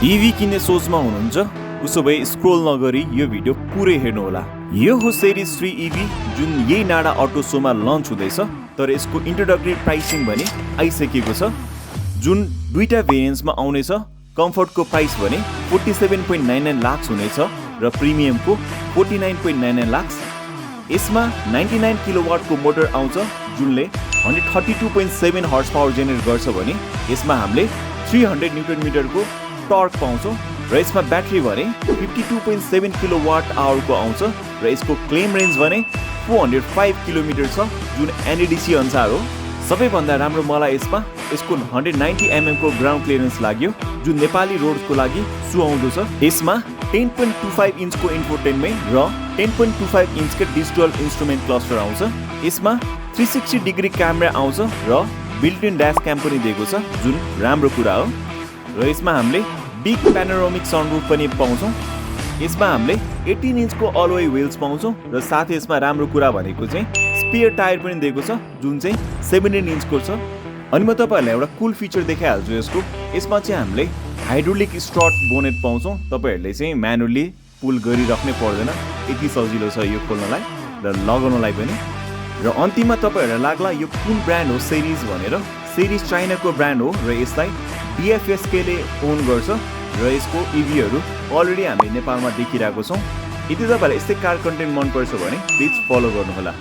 EV किन्ने सोचमा हुनुहुन्छ उसो भए स्क्रोल नगरी यो भिडियो पुरै हेर्नु होला। यो हो सिरिज 3 EV जुन यही नाडा अटो शोमा लन्च हुँदैछ, तर यसको इन्ट्रोडक्टरी प्राइसिङ भने आइसकेको छ, जुन दुईटा भेरिएन्ट्समा आउनेछ। कम्फर्टको प्राइस भने 47.99 लाख हुनेछ र प्रिमियमको 49.99 लाख। यसमा 99 किलोवाटको मोटर आउँछ जुनले 132.7 हर्स पावर जेनेरेट गर्छ भने यसमा हामीले 300 न्युटन मिटरको टर्क पाउँछौँ र यसमा ब्याट्री भने 52.7 किलोवाट आवरको आउँछ र यसको क्लेम रेन्ज भने 405 किलोमिटर छ जुन NEDC अनुसार हो। सबैभन्दा राम्रो मलाई यसको 190 mm को ग्राउन्ड क्लियरेन्स लाग्यो जुन नेपाली रोडको लागि सुहाउँदो छ। यसमा 10.25 इन्चको इन्फोटेनमेन्ट र 10.25 इन्चको डिजिटल इन्स्ट्रुमेन्ट क्लस्टर आउँछ। यसमा 360 डिग्री क्यामेरा आउँछ र बिल्टिन ड्याशक्याम पनि दिएको छ जुन राम्रो कुरा हो। र यसमा हामीले बिग प्यानोरामिक सनरूफ पनि पाउँछौँ। यसमा हामीले 18 इन्चको अलवेय व्हील्स पाउँछौँ र साथै यसमा राम्रो कुरा भनेको चाहिँ स्पेयर टायर पनि दिएको छ जुन चाहिँ 17 इन्चको छ। अनि म तपाईहरुलाई एउटा कुल फिचर देखाइहाल्छु यसको। यसमा चाहिँ हामीले हाइड्रोलिक स्ट्रट बोनेट पाउँछौँ। तपाईहरुले चाहिँ म्यानुअली पुल गरिराख्नै पर्दैन, यति सजिलो छ यो खोल्नलाई र लगाउनलाई पनि। र अन्तिममा तपाईहरुलाई लाग्ला यो कुन ब्रान्ड हो सिरिज भनेर। सिरिज चाइनाको ब्रान्ड हो र यसलाई DFSK ले ओन गर्छ र यसको EVहरु अलरेडी हामीले नेपालमा देखिरहेको छौँ। यदि तपाईहरुलाई यस्तै कार कन्टेन्ट मन पर्छ भने प्लिज फलो गर्नुहोला।